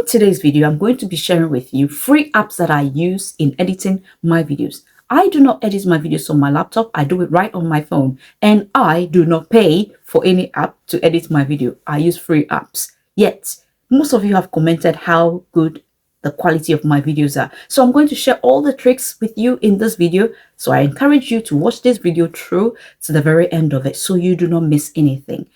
In today's video, I'm going to be sharing with you free apps that I use in editing my videos. I do not edit my videos on my laptop. I do it right on my phone, and I do not pay for any app to edit my video. I use free apps. Yet, most of you have commented how good the quality of my videos are. So I'm going to share all the tricks with you in this video. So I encourage you to watch this video through to the very end of it so you do not miss anything.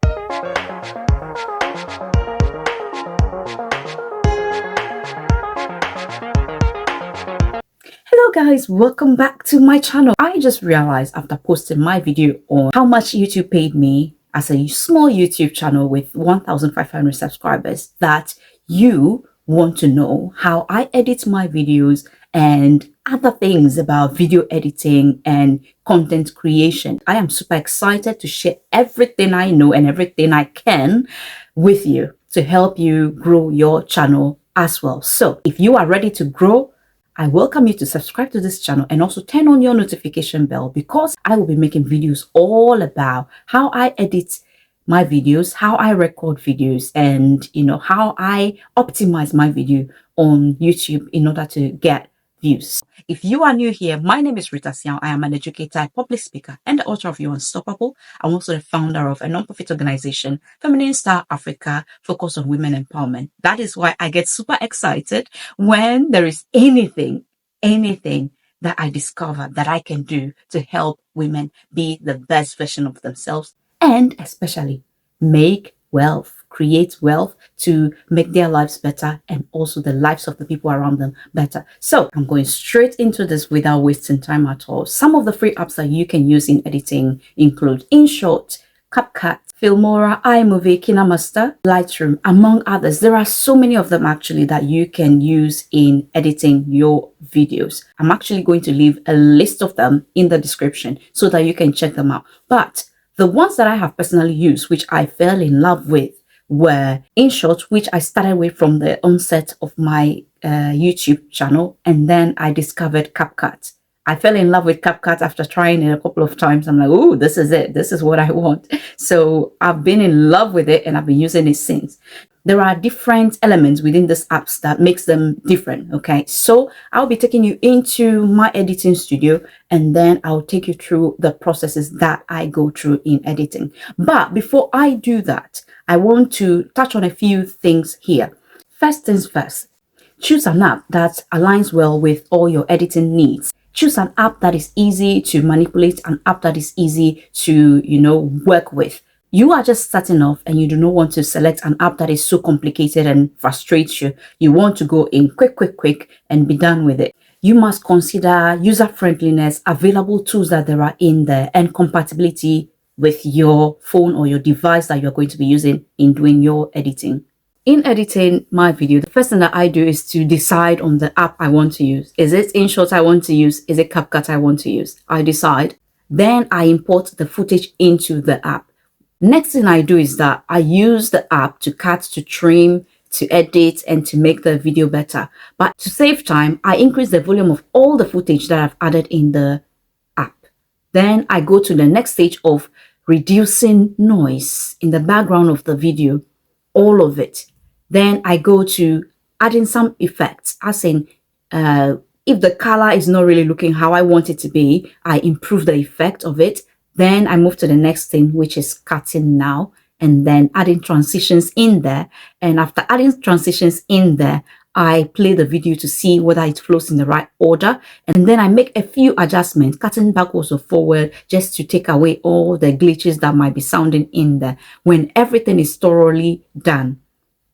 Hello guys, welcome back to my channel. I just realized after posting my video on how much YouTube paid me as a small YouTube channel with 1,500 subscribers that you want to know how I edit my videos and other things about video editing and content creation. I am super excited to share everything I know and everything I can with you to help you grow your channel as well. So if you are ready to grow, I welcome you to subscribe to this channel and also turn on your notification bell, because I will be making videos all about how I edit my videos, how I record videos, and how I optimize my video on YouTube in order to get views. If you are new here, my name is Rita Siao. I am an educator, a public speaker, and the author of You Unstoppable. I'm also the founder of a non-profit organization, Feminine Star Africa, focused on women empowerment. That is why I get super excited when there is anything that I discover that I can do to help women be the best version of themselves, and especially make wealth, create wealth to make their lives better and also the lives of the people around them better. So I'm going straight into this without wasting time at all. Some of the free apps that you can use in editing include InShot, Capcut, Filmora, iMovie, KineMaster, Lightroom, among others. There are so many of them actually that you can use in editing your videos. I'm actually going to leave a list of them in the description so that you can check them out. But the ones that I have personally used, which I fell in love with, were InShot, which I started with from the onset of my YouTube channel, and then I discovered Capcut. I fell in love with Capcut after trying it a couple of times. I'm like, oh, this is it. This is what I want. So I've been in love with it and I've been using it since. There are different elements within these apps that makes them different. Okay, so I'll be taking you into my editing studio and then I'll take you through the processes that I go through in editing. But before I do that, I want to touch on a few things here. First things first, choose an app that aligns well with all your editing needs. Choose an app that is easy to manipulate, an app that is easy to, work with. You are just starting off and you do not want to select an app that is so complicated and frustrates you. You want to go in quick and be done with it. You must consider user friendliness, available tools that there are in there, and compatibility with your phone or your device that you're going to be using in doing your editing. In editing my video, the first thing that I do is to decide on the app I want to use. Is it InShot I want to use? Is it Capcut I want to use? I decide. Then I import the footage into the app. Next thing I do is that I use the app to cut, to trim, to edit, and to make the video better. But to save time, I increase the volume of all the footage that I've added in the app. Then I go to the next stage of reducing noise in the background of the video, all of it. Then I go to adding some effects, as in if the color is not really looking how I want it to be, I improve the effect of it. Then I move to the next thing, which is cutting now, and then adding transitions in there. And after adding transitions in there, I play the video to see whether it flows in the right order. And then I make a few adjustments, cutting backwards or forward, just to take away all the glitches that might be sounding in there. When everything is thoroughly done,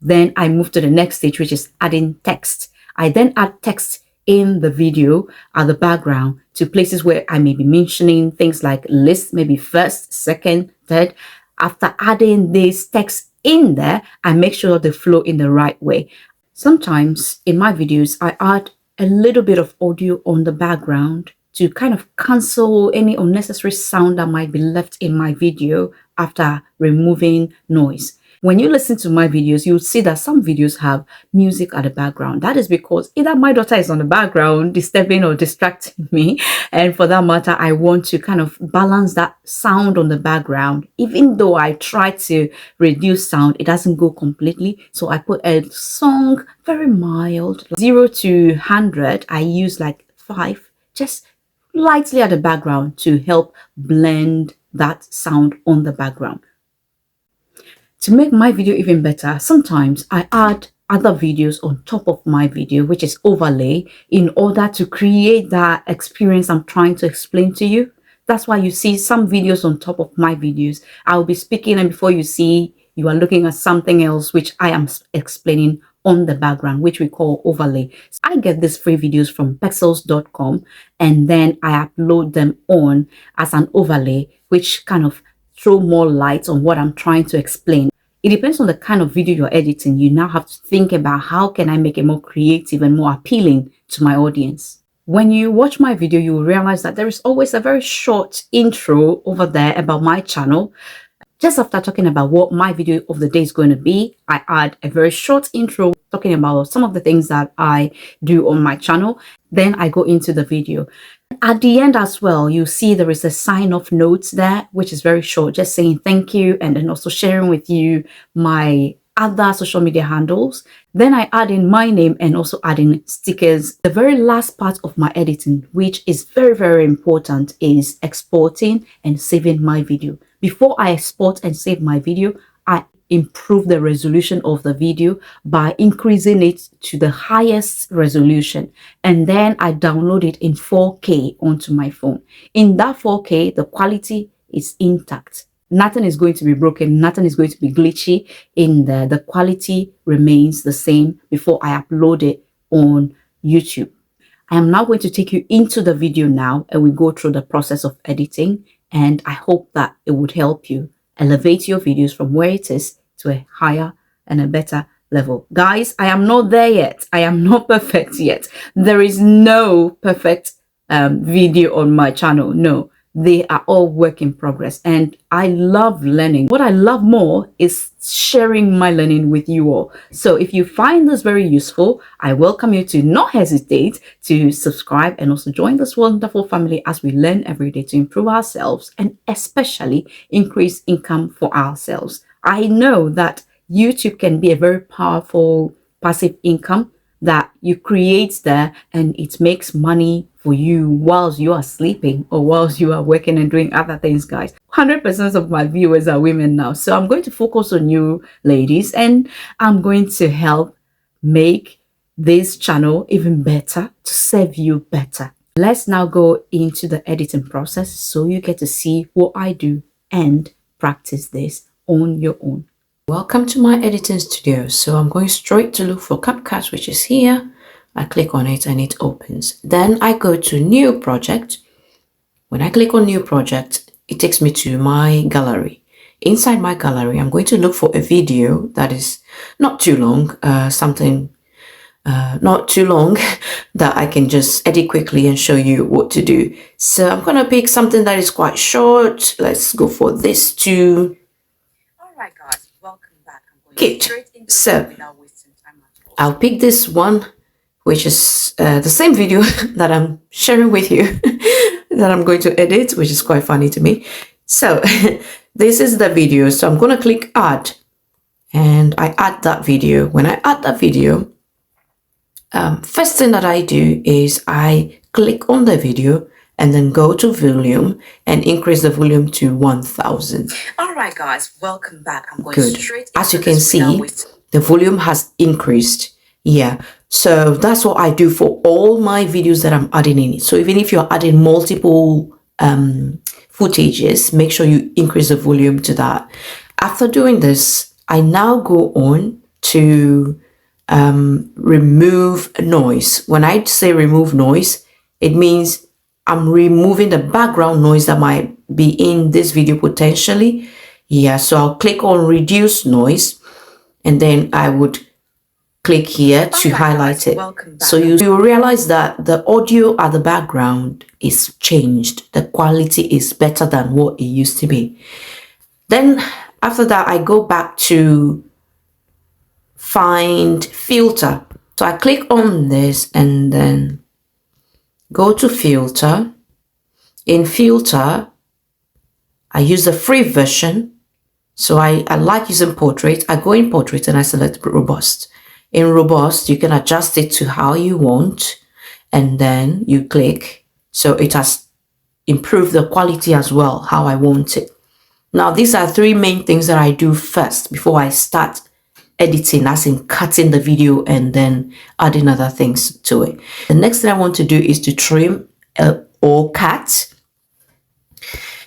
then I move to the next stage, which is adding text. I then add text in the video at the background to places where I may be mentioning things like list, maybe first, second, third. After adding this text in there, I make sure they flow in the right way. Sometimes in my videos, I add a little bit of audio on the background to kind of cancel any unnecessary sound that might be left in my video after removing noise. When you listen to my videos, you'll see that some videos have music at the background. That is because either my daughter is on the background disturbing or distracting me, and for that matter, I want to kind of balance that sound on the background. Even though I try to reduce sound, it doesn't go completely, so I put a song very mild, 0 to 100. I use like 5, just lightly at the background to help blend that sound on the background. To make my video even better, sometimes I add other videos on top of my video, which is overlay, in order to create that experience I'm trying to explain to you. That's why you see some videos on top of my videos. I'll be speaking, and before you see, you are looking at something else which I am explaining on the background, which we call overlay. So I get these free videos from pexels.com, and then I upload them on as an overlay, which kind of throw more light on what I'm trying to explain. It depends on the kind of video you're editing. You now have to think about how can I make it more creative and more appealing to my audience. When you watch my video, you will realize that there is always a very short intro over there about my channel. Just after talking about what my video of the day is going to be, I add a very short intro talking about some of the things that I do on my channel. Then I go into the video. At the end as well, you see there is a sign-off note there, which is very short, just saying thank you, and then also sharing with you my other social media handles. Then I add in my name and also add in stickers. The very last part of my editing, which is very, very important, is exporting and saving my video. Before I export and save my video, I improve the resolution of the video by increasing it to the highest resolution, and then I download it in 4K onto my phone. In that 4K, the quality is intact. Nothing is going to be broken, nothing is going to be glitchy in there. The quality remains the same before I upload it on YouTube. I am now going to take you into the video now, and we go through the process of editing, and I hope that it would help you elevate your videos from where it is to a higher and a better level. Guys, I am not there yet. I am not perfect yet. There is no perfect video on my channel. No, they are all work in progress, and I love learning. What I love more is sharing my learning with you all. So if you find this very useful, I welcome you to not hesitate to subscribe and also join this wonderful family as we learn every day to improve ourselves and especially increase income for ourselves. I know that YouTube can be a very powerful passive income that you create there, and it makes money for you whilst you are sleeping or whilst you are working and doing other things, guys. 100% of my viewers are women now, so I'm going to focus on you ladies, and I'm going to help make this channel even better to serve you better. Let's now go into the editing process so you get to see what I do and practice this on your own. Welcome to my editing studio. So I'm going straight to look for Capcut, which is here. I click on it and it opens. Then I go to new project. When I click on new project, it takes me to my gallery. Inside my gallery, I'm going to look for a video that is not too long, not too long that I can just edit quickly and show you what to do. So I'm going to pick something that is quite short. Let's go for this too. All right, guys, welcome back. I'm going straight into it without wasting time at all. I'll pick this one, which is the same video that I'm sharing with you that I'm going to edit, which is quite funny to me. So this is the video. So I'm going to click add, and I add that video. When I add that video, first thing that I do is I click on the video and then go to volume and increase the volume to 1000. All right, guys, welcome back. I'm going straight into as you can see, the volume has increased. Yeah, so that's what I do for all my videos that I'm adding in. So even if you're adding multiple footages, make sure you increase the volume to that. After doing this, I now go on to remove noise. When I say remove noise, it means I'm removing the background noise that might be in this video potentially. Yeah, so I'll click on reduce noise, and then I would click here to highlight it. So you will realize that the audio at the background is changed. The quality is better than what it used to be. Then After that, I go back to find filter. So I click on this and then go to filter. In filter, I use the free version. So I like using portrait. I go in portrait and I select robust. In robust, you can adjust it to how you want, and then you click. So it has improved the quality as well, how I want it. Now, these are three main things that I do first before I start editing, as in cutting the video and then adding other things to it. The next thing I want to do is to trim or cut.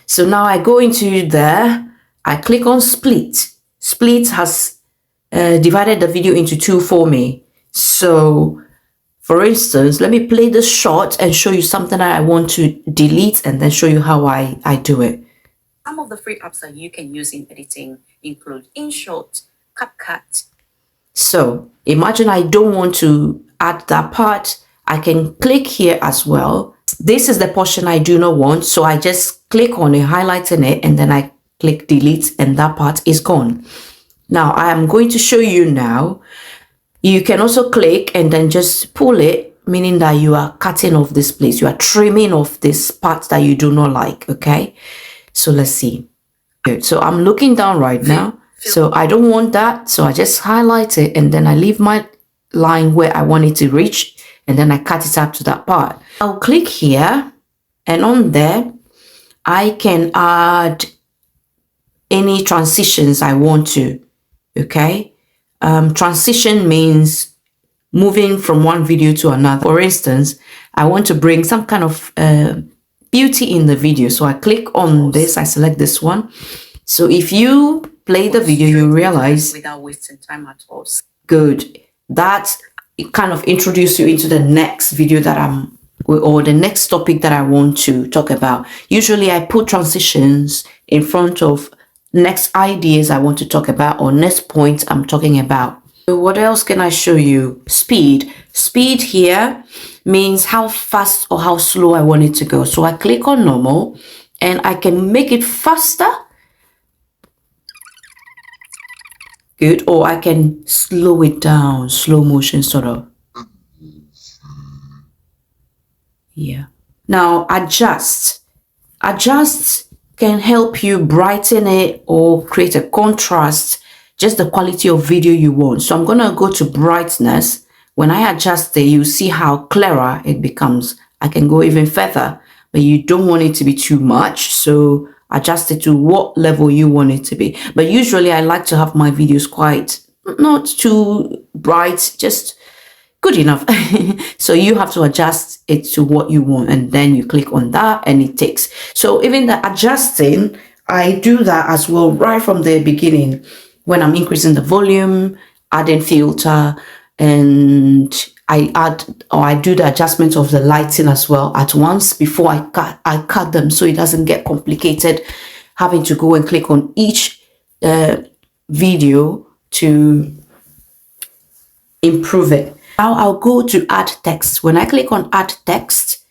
So now I go into there, I click on split. Split has divided the video into two for me. So for instance, let me play this short and show you something that I want to delete and then show you how I do it. Some of the free apps that you can use in editing include InShot, Capcut. So imagine I don't want to add that part. I can click here as well. This is the portion I do not want. So I just click on it, highlighting it, and then I click delete and that part is gone. Now I am going to show you now. You can also click and then just pull it, meaning that you are cutting off this place. You are trimming off this part that you do not like, okay? So let's see. Good. So I'm looking down right now. So I don't want that. So I just highlight it and then I leave my line where I want it to reach. And then I cut it up to that part. I'll click here and on there, I can add any transitions I want to, okay? Transition means moving from one video to another. For instance, I want to bring some kind of beauty in the video. So I click on this, I select this one. So if you play the video, you realize without wasting time at all. Good. That it kind of introduces you into the next video that or the next topic that I want to talk about. Usually I put transitions in front of next ideas I want to talk about or next point I'm talking about. So what else can I show you? Speed. Speed here means how fast or how slow I want it to go. So I click on normal and I can make it faster. Good. Or I can slow it down, slow motion sort of. Yeah. Now adjust. Adjust can help you brighten it or create a contrast, just the quality of video you want. So I'm going to go to brightness. When I adjust it, you see how clearer it becomes. I can go even further, but you don't want it to be too much. So adjust it to what level you want it to be. But usually I like to have my videos quite not too bright, just good enough. So you have to adjust it to what you want and then you click on that and it takes. So even the adjusting, I do that as well right from the beginning when I'm increasing the volume, adding filter, and I do the adjustment of the lighting as well at once before I cut them, so it doesn't get complicated having to go and click on each video to improve it. Now I'll go to add text. When I click on add text,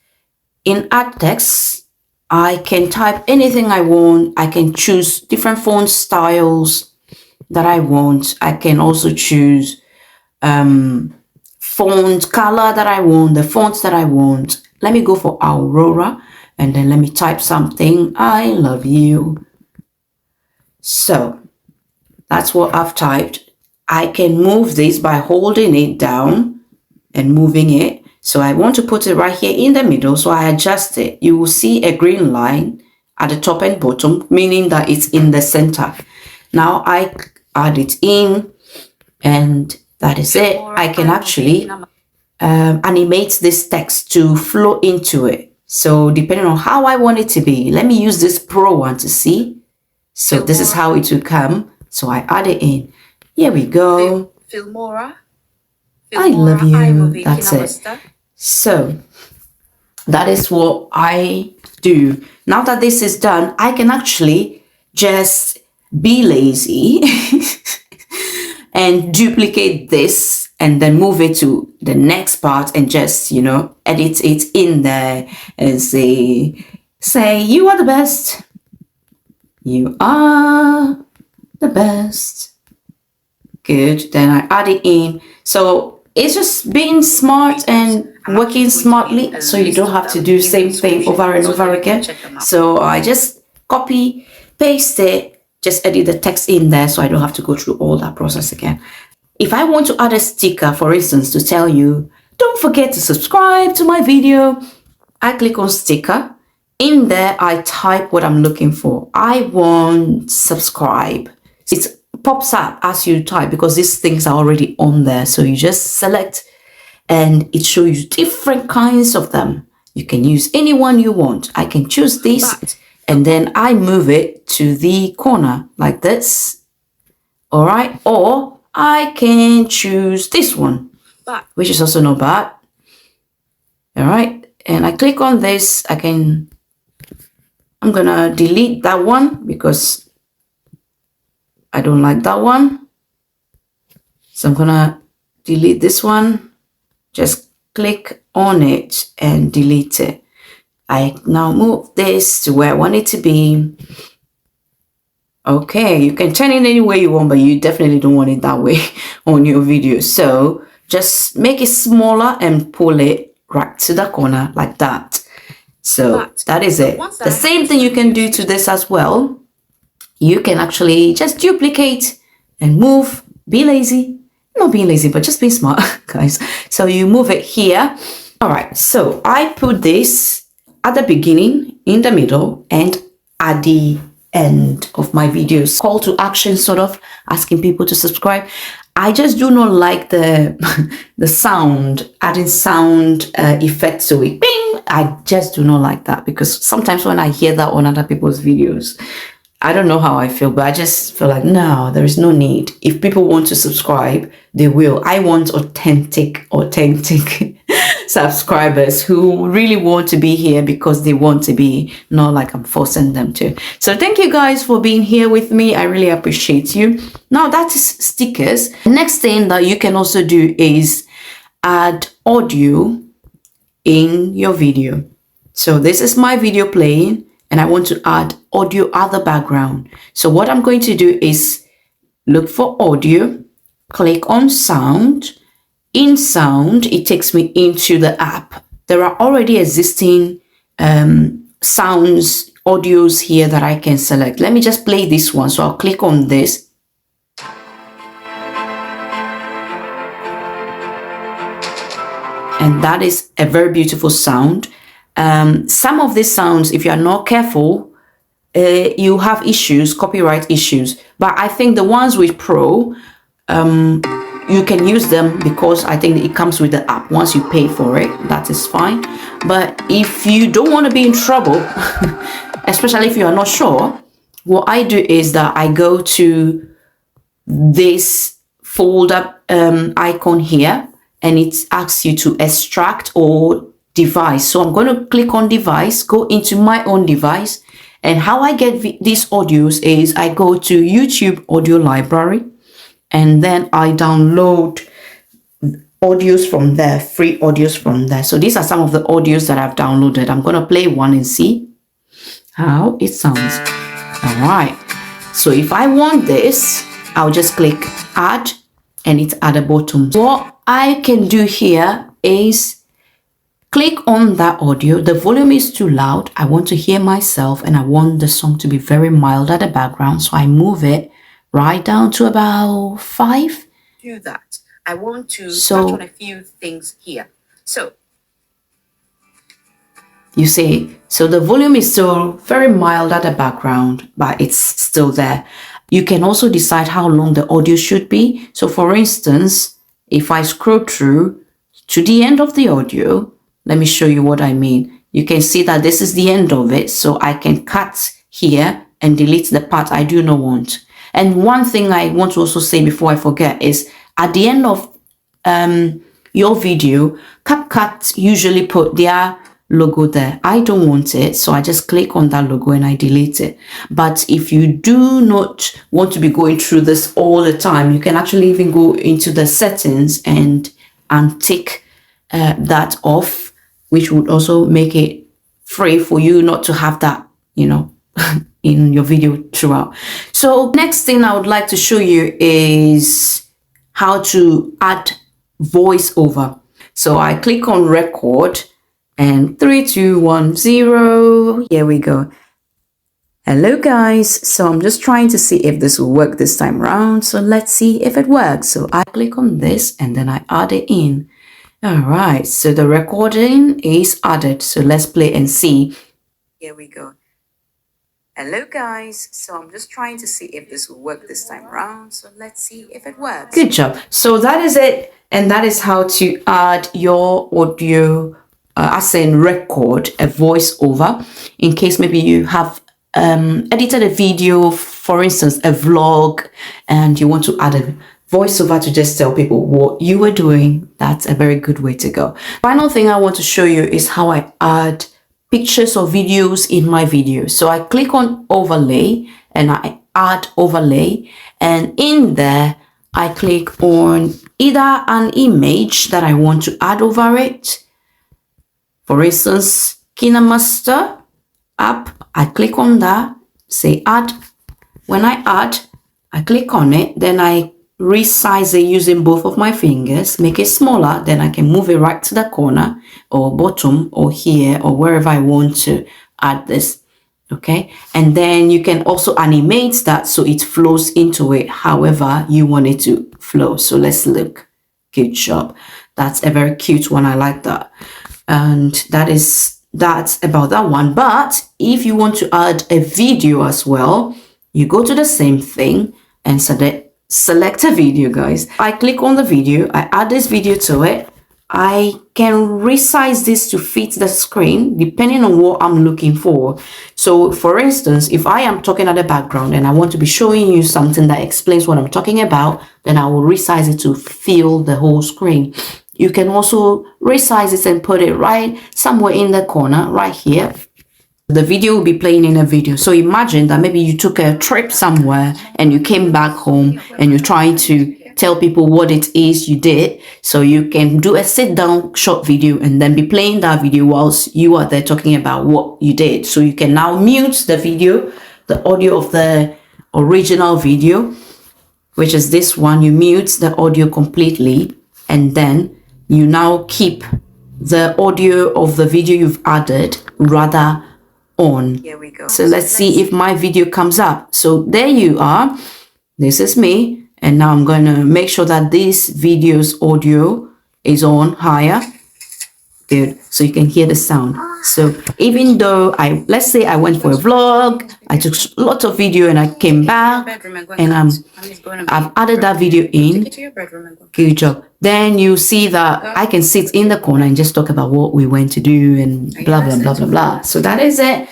in add text, I can type anything I want. I can choose different font styles that I want. I can also choose font color that I want, the fonts that I want. Let me go for Aurora and then let me type something. I love you. So that's what I've typed. I can move this by holding it down and moving it. So I want to put it right here in the middle. So I adjust it. You will see a green line at the top and bottom, meaning that it's in the center. Now I add it in and that is it. I can actually animate this text to flow into it. So depending on how I want it to be, let me use this Pro one to see. So this is how it will come. So I add it in. Here we go. Filmora. I love you. That's it. So that is what I do. Now that this is done, I can actually just be lazy and duplicate this and then move it to the next part and just, you know, edit it in there and say you are the best. You are the best. Good. Then I add it in. So it's just being smart and working smartly, so you don't have to do the same thing over and over again. So I just copy, paste it, just edit the text in there so I don't have to go through all that process again. If I want to add a sticker, for instance, to tell you, don't forget to subscribe to my video, I click on sticker. In there, I type what I'm looking for. I want subscribe. It pops up as you type because these things are already on there. So you just select and it shows you different kinds of them. You can use any one you want. I can choose this and then I move it to the corner like this. All right. Or I can choose this one, which is also not bad. All right. And I click on this. I'm going to delete that one because I don't like that one. So I'm going to delete this one. Just click on it and delete it. I now move this to where I want it to be. Okay, you can turn it any way you want, but you definitely don't want it that way on your video. So just make it smaller and pull it right to the corner like that. So that is it. The same thing you can do to this as well. You can actually just duplicate and move. Be lazy. Not being lazy, but just be smart, guys. So you move it here. All right. So I put this at the beginning, in the middle, and at the end of my videos. Call to action, sort of asking people to subscribe. I just do not like the sound, adding sound effects to it. Bing! I just do not like that because sometimes when I hear that on other people's videos, I don't know how I feel, but I just feel like, no, there is no need. If people want to subscribe, they will. I want authentic subscribers who really want to be here because they want to be, not like I'm forcing them to. So thank you guys for being here with me. I really appreciate you. Now that is stickers. Next thing that you can also do is add audio in your video. So this is my video playing and I want to add audio at the background. So what I'm going to do is look for audio, click on sound. In sound, it takes me into the app. There are already existing sounds, audios here that I can select. Let me just play this one. So I'll click on this. And that is a very beautiful sound. Some of these sounds, if you are not careful, you have issues, copyright issues. But I think the ones with Pro, you can use them because I think it comes with the app. Once you pay for it, that is fine. But if you don't want to be in trouble, especially if you are not sure, what I do is that I go to this folder icon here and it asks you to extract or device. So I'm going to click on device, go into my own device. And how I get these audios is I go to YouTube audio library and then I download audios from there, free audios from there. So these are some of the audios that I've downloaded. I'm going to play one and see how it sounds. All right. So if I want this, I'll just click add and it's at the bottom. What I can do here is click on that audio. The volume is too loud. I want to hear myself and I want the song to be very mild at the background. So I move it right down to about 5. Do that. I want to touch on a few things here. So you see, so the volume is still very mild at the background, but it's still there. You can also decide how long the audio should be. So for instance, if I scroll through to the end of the audio, let me show you what I mean. You can see that this is the end of it. So I can cut here and delete the part I do not want. And one thing I want to also say before I forget is at the end of your video, Capcut usually put their logo there. I don't want it, so I just click on that logo and I delete it. But if you do not want to be going through this all the time, you can actually even go into the settings and tick that off, which would also make it free for you not to have that, you know, in your video throughout. So next thing I would like to show you is how to add voiceover. So I click on record and 3, 2, 1, 0. Here we go. Hello guys, so I'm just trying to see if this will work this time around. So let's see if it works. So I click on this and then I add it in. All right, so the recording is added. So let's play and see. Here we go. Hello guys, so I'm just trying to see if this will work this time around. So let's see if it works. Good job. So that is it, and that is how to add your audio, as in record a voiceover, in case maybe you have edited a video, for instance a vlog, and you want to add a voiceover to just tell people what you were doing. That's a very good way to go. Final thing I want to show you is how I add pictures or videos in my video. So I click on overlay and I add overlay, and in there I click on either an image that I want to add over it. For instance, KineMaster app, I click on that, say add. When I add, I click on it, then I resize it using both of my fingers, make it smaller, then I can move it right to the corner or bottom or here or wherever I want to add this. Okay, and then you can also animate that so it flows into it however you want it to flow. So let's look. Good job. That's a very cute one. I like that. And that's about that one. But if you want to add a video as well, you go to the same thing and select a video, guys. I click on the video, I add this video to it. I can resize this to fit the screen depending on what I'm looking for. So for instance, if I am talking at the background and I want to be showing you something that explains what I'm talking about, then I will resize it to fill the whole screen. You can also resize it and put it right somewhere in the corner right here. The video will be playing in a video. So imagine that maybe you took a trip somewhere and you came back home and you're trying to tell people what it is you did. So you can do a sit down short video and then be playing that video whilst you are there talking about what you did. So you can now mute the video, the audio of the original video, which is this one. You mute the audio completely and then you now keep the audio of the video you've added rather on. Here we go. So let's see if my video comes up. So there you are. This is me. And now I'm going to make sure that this video's audio is on higher. Good. So you can hear the sound. So even though let's say I went for a vlog, I took lots of video and I came back and I've added that video in. Good job. Then you see that I can sit in the corner and just talk about what we went to do and blah, blah, blah, blah, blah. So that is it.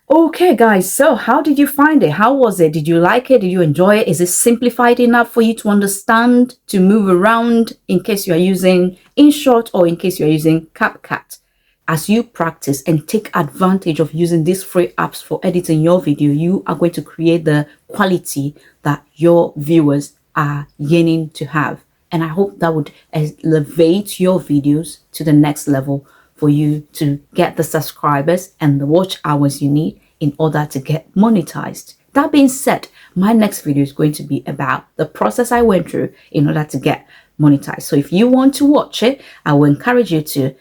Okay, guys, so how did you find it? How was it? Did you like it? Did you enjoy it? Is it simplified enough for you to understand, to move around in case you are using InShot or in case you are using Capcut? As you practice and take advantage of using these free apps for editing your video, you are going to create the quality that your viewers are yearning to have. And I hope that would elevate your videos to the next level for you to get the subscribers and the watch hours you need in order to get monetized. That being said, my next video is going to be about the process I went through in order to get monetized. So if you want to watch it, I will encourage you to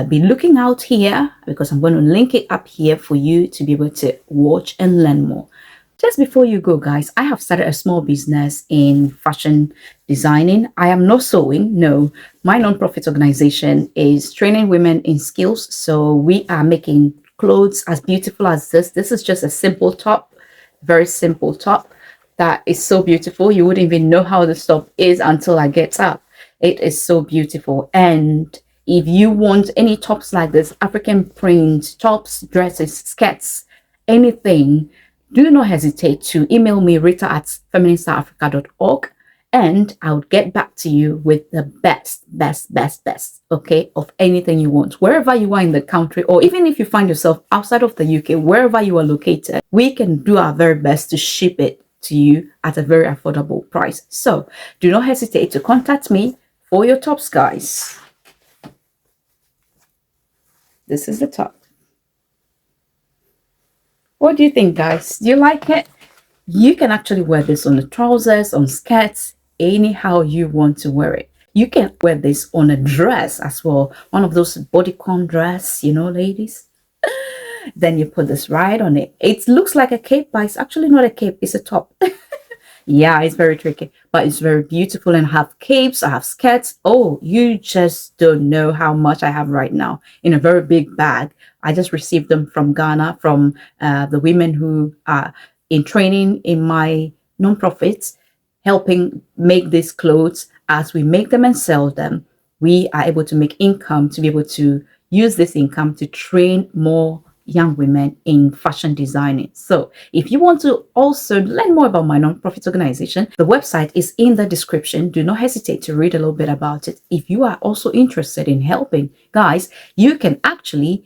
be looking out here because I'm going to link it up here for you to be able to watch and learn more. Just before you go, guys, I have started a small business in fashion designing. I am not sewing. No, my non-profit organization is training women in skills. So we are making clothes as beautiful as this. This is just a simple top, very simple top that is so beautiful. You wouldn't even know how this top is until I get up. It is so beautiful. And if you want any tops like this, African print, tops, dresses, skirts, anything, do not hesitate to email me, rita@feministarafrica.org, and I'll get back to you with the best, okay, of anything you want. Wherever you are in the country, or even if you find yourself outside of the UK, wherever you are located, we can do our very best to ship it to you at a very affordable price. So do not hesitate to contact me for your tops, guys. This is the top. What do you think, guys? Do you like it? You can actually wear this on the trousers, on skirts, anyhow you want to wear it. You can wear this on a dress as well, one of those bodycon dress, you know, ladies. Then you put this right on it. It looks like a cape, but it's actually not a cape, it's a top. Yeah, it's very tricky, but it's very beautiful. And I have capes, I have skirts. Oh, you just don't know how much I have right now in a very big bag. I just received them from Ghana, from the women who are in training in my nonprofits, helping make these clothes. As we make them and sell them, we are able to make income to be able to use this income to train more young women in fashion designing. So if you want to also learn more about my nonprofit organization, the website is in the description. Do not hesitate to read a little bit about it. If you are also interested in helping, guys, you can actually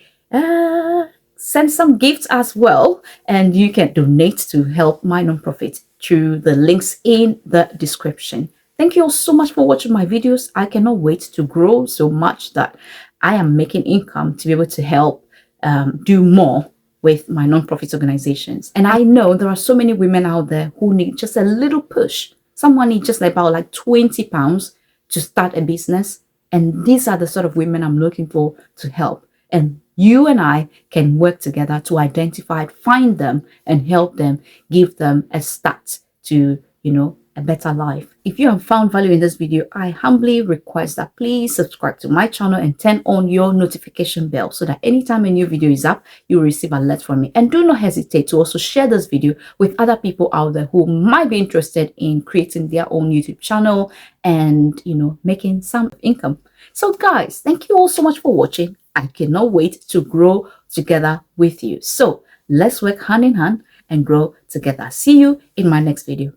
send some gifts as well, and you can donate to help my nonprofit through the links in the description. Thank you all so much for watching my videos. I cannot wait to grow so much that I am making income to be able to help do more with my nonprofit organizations. And I know there are so many women out there who need just a little push. Someone needs just about like 20 pounds to start a business. And these are the sort of women I'm looking for to help. And you and I can work together to identify, find them, and help them, give them a start to, you know, a better life. If you have found value in this video, I humbly request that please subscribe to my channel and turn on your notification bell so that anytime a new video is up, you will receive alert from me. And do not hesitate to also share this video with other people out there who might be interested in creating their own YouTube channel and, you know, making some income. So guys, thank you all so much for watching. I cannot wait to grow together with you. So let's work hand in hand and grow together. See you in my next video.